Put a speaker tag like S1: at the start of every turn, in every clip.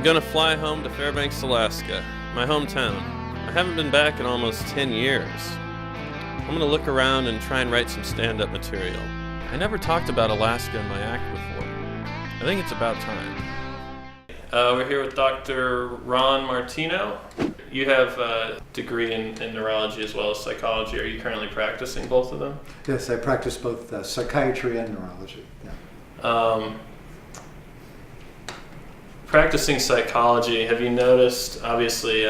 S1: gonna fly home to Fairbanks, Alaska, my hometown. I haven't been back in almost 10 years. I'm gonna look around and try and write some stand-up material. I never talked about Alaska in my act before. I think it's about time. We're here with Dr. Ron Martino. You have a degree in neurology as well as psychology. Are you currently practicing both of them?
S2: Yes, I practice both psychiatry and neurology. Yeah.
S1: Practicing psychology, have you noticed, obviously,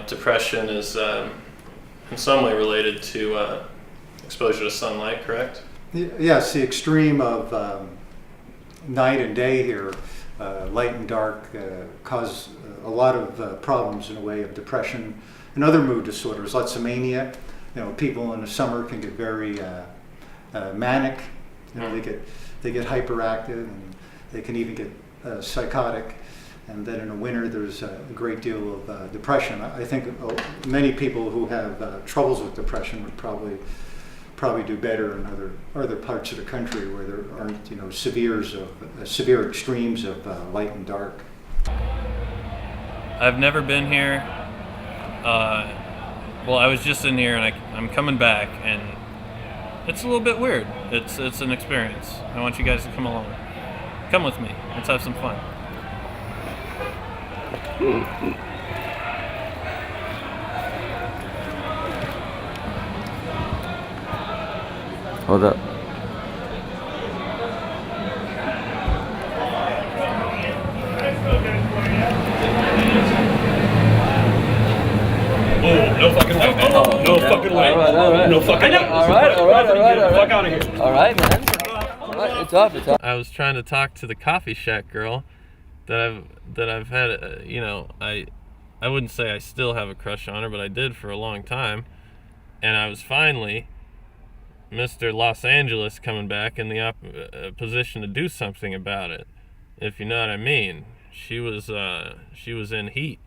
S1: depression is in some way related to exposure to sunlight, correct?
S2: Yes, the extreme of night and day here, light and dark, cause a lot of problems in the way of depression and other mood disorders. Lots of mania. People in the summer can get very manic. They get hyperactive, and they can even get psychotic. And then in the winter, there's a great deal of depression. I think many people who have troubles with depression would probably do better in other parts of the country where there aren't severe extremes of light and dark.
S1: I've never been here. Well, I was just in here, and I'm coming back, and it's a little bit weird. It's an experience. I want you guys to come along. Come with me. Let's have some fun.
S3: Hold up.
S4: No fucking way, man. No fucking way.
S3: All right.
S4: No fucking way.
S3: All right.
S4: Fuck out of here.
S3: All right, man. All right, it's up.
S1: I was trying to talk to the coffee shack girl that I've had. I wouldn't say I still have a crush on her, but I did for a long time. And I was finally, Mr. Los Angeles, coming back in the position to do something about it, if you know what I mean. She was in heat,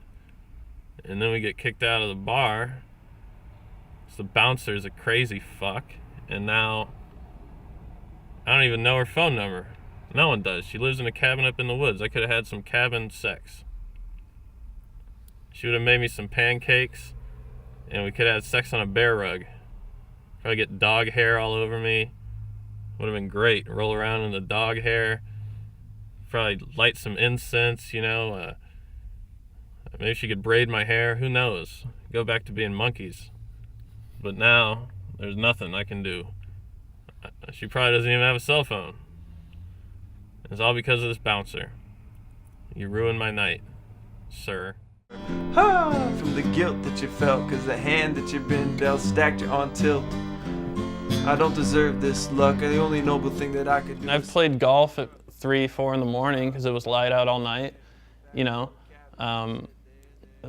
S1: and then we get kicked out of the bar. So the bouncer's a crazy fuck, and now I don't even know her phone number. No one does. She lives in a cabin up in the woods. I could have had some cabin sex. She would have made me some pancakes, and we could have had sex on a bear rug. Probably get dog hair all over me. Would have been great. Roll around in the dog hair. Probably light some incense, maybe she could braid my hair. Who knows? Go back to being monkeys. But now, there's nothing I can do. She probably doesn't even have a cell phone. It's all because of this bouncer. You ruined my night, sir.
S5: From the guilt that you felt, cause the hand that you've been dealt stacked you on tilt. I don't deserve this luck, and the only noble thing that I could do.
S1: I've played golf at 3, 4 in the morning because it was light out all night,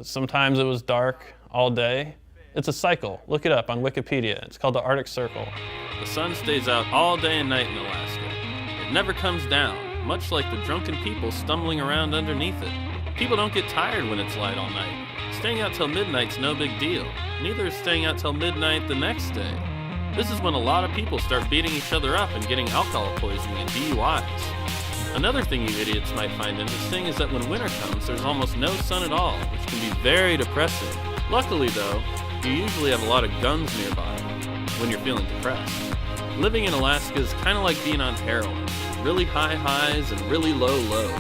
S1: Sometimes it was dark all day. It's a cycle. Look it up on Wikipedia. It's called the Arctic Circle. The sun stays out all day and night in Alaska. It never comes down, much like the drunken people stumbling around underneath it. People don't get tired when it's light all night. Staying out till midnight's no big deal. Neither is staying out till midnight the next day. This is when a lot of people start beating each other up and getting alcohol poisoning and DUIs. Another thing you idiots might find interesting is that when winter comes, there's almost no sun at all, which can be very depressing. Luckily though, you usually have a lot of guns nearby when you're feeling depressed. Living in Alaska is kind of like being on heroin. Really high highs and really low lows.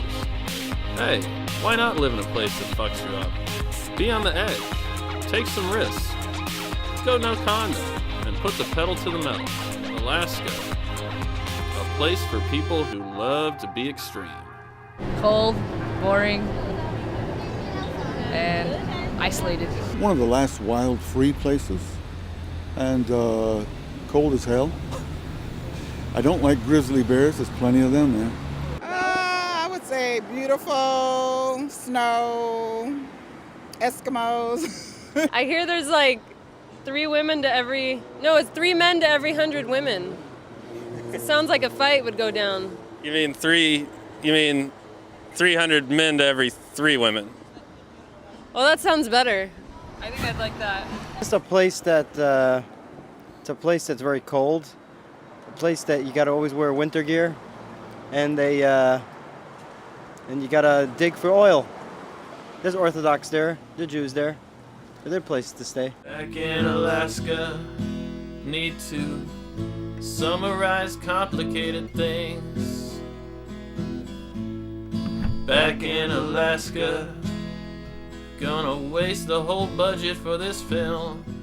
S1: Hey, why not live in a place that fucks you up? Be on the edge. Take some risks. Go no condom and put the pedal to the metal. Alaska. A place for people who love to be extreme.
S6: Cold, boring, and isolated.
S7: One of the last wild, free places, and cold as hell. I don't like grizzly bears. There's plenty of them there.
S8: I would say beautiful, snow, Eskimos.
S9: I hear there's like 3 men to every 100 women. It sounds like a fight would go down.
S1: You mean 300 men to every 3 women?
S9: Well, that sounds better. I think I'd like that.
S10: It's a place that's very cold. A place that you got to always wear winter gear, and they and you gotta dig for oil. There's Orthodox there, the Jews there. They're places to stay.
S1: Back in Alaska, need to summarize complicated things. Back in Alaska, gonna waste the whole budget for this film.